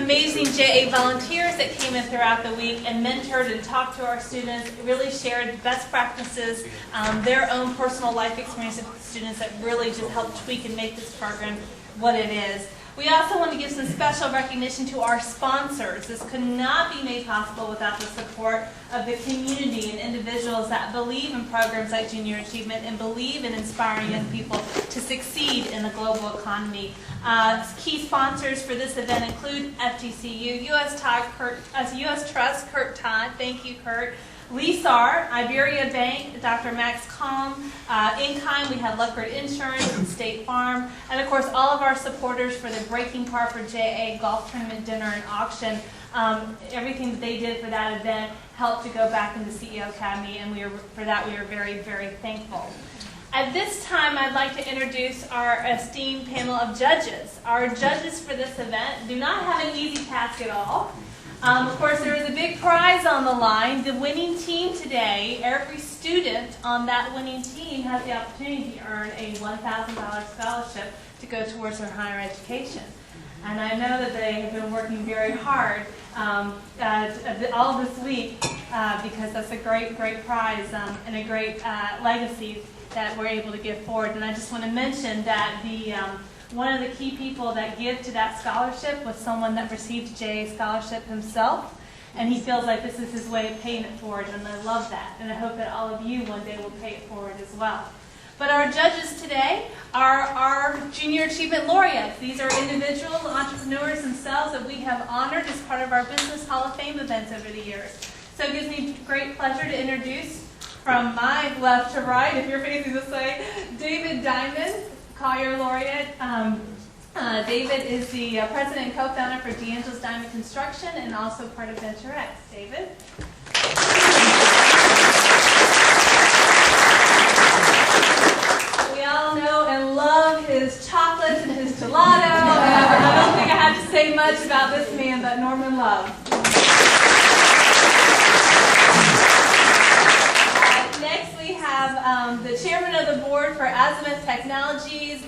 amazing JA volunteers that came in throughout the week and mentored and talked to our students, really shared best practices, their own personal life experiences with students that really just helped tweak and make this program what it is. We also want to give some special recognition to our sponsors. This could not be made possible without the support of the community and individuals that believe in programs like Junior Achievement and believe in inspiring young people to succeed in the global economy. Key sponsors for this event include FGCU, US Trust, Kurt Todd, thank you Kurt, LESAR, Iberia Bank, Dr. Max Calm, in kind we had Luckert Insurance and State Farm, and of course all of our supporters for the Breaking Par for JA golf tournament dinner and auction. Everything that they did for that event helped to go back into CEO Academy, and for that we are very, very thankful. At this time, I'd like to introduce our esteemed panel of judges. Our judges for this event do not have an easy task at all. Of course, there is a big prize on the line. The winning team today, every student on that winning team has the opportunity to earn a $1,000 scholarship to go towards their higher education. And I know that they have been working very hard all this week because that's a great, great prize and a great legacy that we're able to give forward. And I just want to mention that one of the key people that give to that scholarship was someone that received a JA scholarship himself, and he feels like this is his way of paying it forward, and I love that, and I hope that all of you one day will pay it forward as well. But our judges today are our Junior Achievement Laureates. These are individual entrepreneurs themselves that we have honored as part of our Business Hall of Fame events over the years. So it gives me great pleasure to introduce, from my left to right, if you're facing this way, David Diamond, Collier Laureate. David is the president and co-founder for D'Angelo's Diamond Construction and also part of Venture X. David? We all know and love his chocolates and his gelato. I don't think I have to say much about this man, but Norman Love. Next we have the chairman of the board for Azimuth Technologies.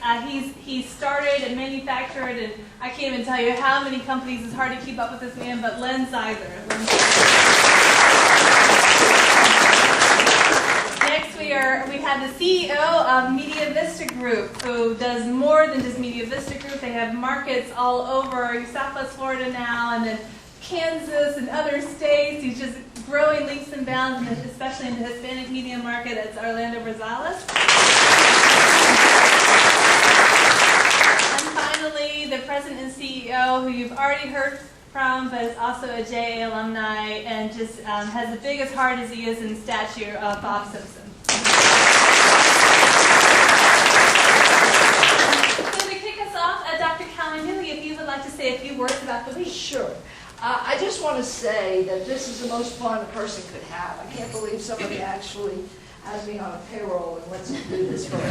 He started and manufactured, and I can't even tell you how many companies. It's hard to keep up with this man, but Len Sizer. Next we have the CEO of Media Vista Group, who does more than just Media Vista Group. They have markets all over Southwest Florida now, and then Kansas and other states. He's just growing leaps and bounds, and especially in the Hispanic media market. That's Orlando Rosales. And finally, the president and CEO, who you've already heard from, but is also a JA alumni and just has the biggest heart as he is in stature, Bob Simpson. So to kick us off, Dr. Kalinui, if you would like to say a few words about the week. Sure. I just want to say that this is the most fun a person could have. I can't believe somebody actually has me on a payroll and lets me do this for me.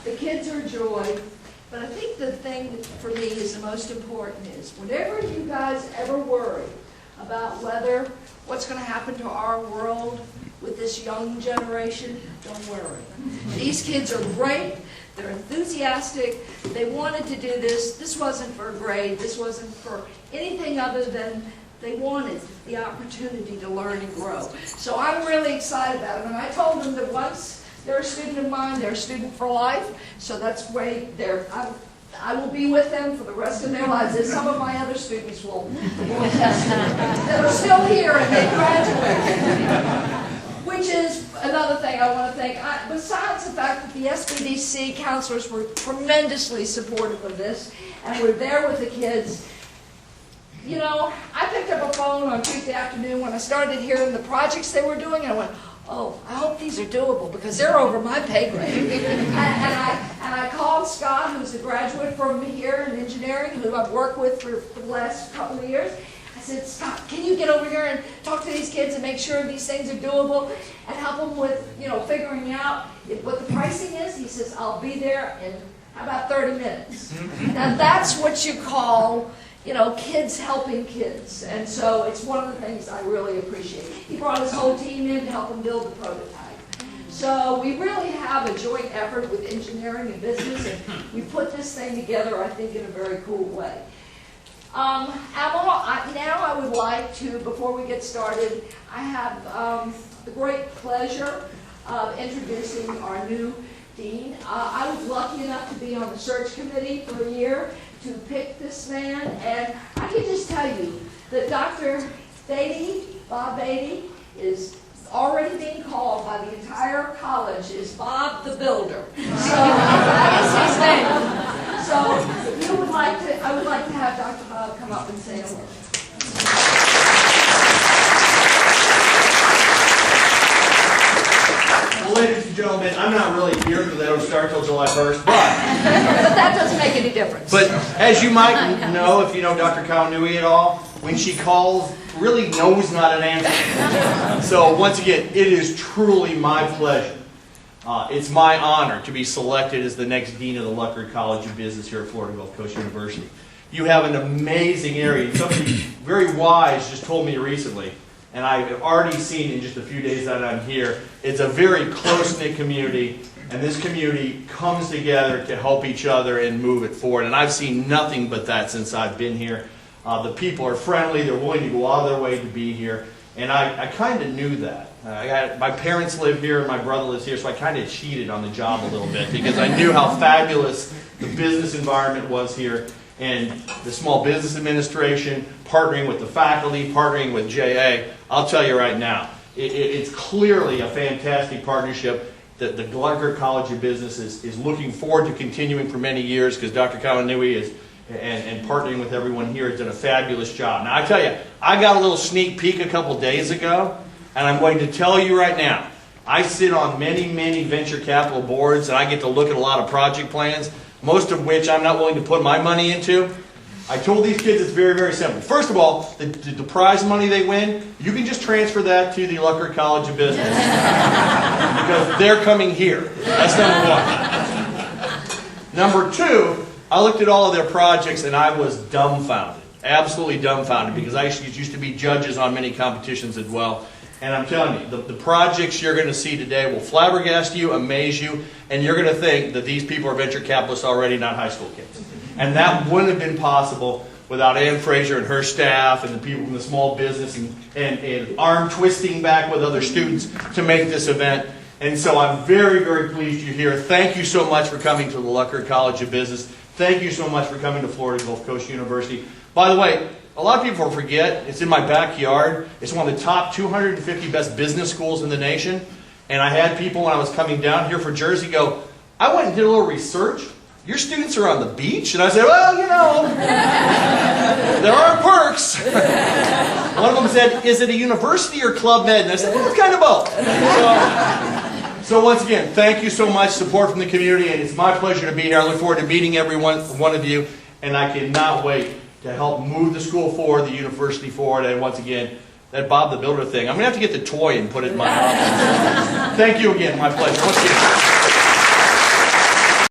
The kids are a joy, but I think the thing that for me is the most important is whenever you guys ever worry about what's going to happen to our world with this young generation, don't worry. These kids are great. They're enthusiastic. They wanted to do this. This wasn't for a grade. This wasn't for anything other than they wanted the opportunity to learn and grow. So I'm really excited about it. And I told them that once they're a student of mine, they're a student for life. So that's way I will be with them for the rest of their lives. As some of my other students will attest to that are still here and they graduated. Which is another thing I want to thank. Besides the fact that the SBDC counselors were tremendously supportive of this and were there with the kids, you know, I picked up a phone on Tuesday afternoon when I started hearing the projects they were doing, and I went, oh, I hope these are doable because they're over my pay grade. and I called Scott, who's a graduate from here in engineering, who I've worked with for the last couple of years. I said, Scott, can you get over here and talk to these kids and make sure these things are doable and help them with, you know, figuring out what the pricing is? He says, I'll be there in about 30 minutes. Now that's what you call, you know, kids helping kids. And so it's one of the things I really appreciate. He brought his whole team in to help him build the prototype. So we really have a joint effort with engineering and business, and we put this thing together, I think, in a very cool way. Now I would like to, before we get started, I have the great pleasure of introducing our new dean. I was lucky enough to be on the search committee for a year to pick this man, and I can just tell you that Dr. Bob Beatty, is already being called by the entire college as Bob the Builder. So that is his name. So I would like to have Dr. Bob come up and say a word. Well, ladies and gentlemen, I'm not really here because they don't start till July 1st, But that doesn't make any difference. but as you might know, if you know Dr. Kawanui at all, when she calls, really no is not an answer. So once again, it is truly my pleasure. It's my honor to be selected as the next dean of the Luckard College of Business here at Florida Gulf Coast University. You have an amazing area. Somebody very wise just told me recently, and I've already seen in just a few days that I'm here, it's a very close-knit community, and this community comes together to help each other and move it forward. And I've seen nothing but that since I've been here. The people are friendly, they're willing to go out of their way to be here, and I kind of knew that. My parents live here and my brother lives here, so I kind of cheated on the job a little bit because I knew how fabulous the business environment was here, and the Small Business Administration, partnering with the faculty, partnering with JA. I'll tell you right now, it's clearly a fantastic partnership that the Luckard College of Business is looking forward to continuing for many years, because Dr. Kawanui is and partnering with everyone here has done a fabulous job. Now I tell you, I got a little sneak peek a couple days ago, and I'm going to tell you right now, I sit on many venture capital boards, and I get to look at a lot of project plans, most of which I'm not willing to put my money into. I told these kids it's very simple. First of all, the prize money they win, you can just transfer that to the Luckard College of Business because they're coming here. That's number one. Number two, I looked at all of their projects and I was dumbfounded, absolutely dumbfounded, because I used to be judges on many competitions as well. And I'm telling you, the projects you're going to see today will flabbergast you, amaze you, and you're going to think that these people are venture capitalists already, not high school kids. And that wouldn't have been possible without Ann Fraser and her staff and the people from the small business and arm twisting back with other students to make this event. And so I'm very pleased you're here. Thank you so much for coming to the Luckard College of Business. Thank you so much for coming to Florida Gulf Coast University. By the way, a lot of people forget, it's in my backyard. It's one of the top 250 best business schools in the nation. And I had people when I was coming down here for Jersey go, I went and did a little research. Your students are on the beach? And I said, well, you know, there are perks. One of them said, is it a university or Club Med? And I said, well, it's kind of both. So once again, thank you so much, support from the community, and it's my pleasure to be here. I look forward to meeting every one of you, and I cannot wait to help move the school forward, the university forward, and once again, that Bob the Builder thing. I'm going to have to get the toy and put it in my office. Thank you again, my pleasure. Once again.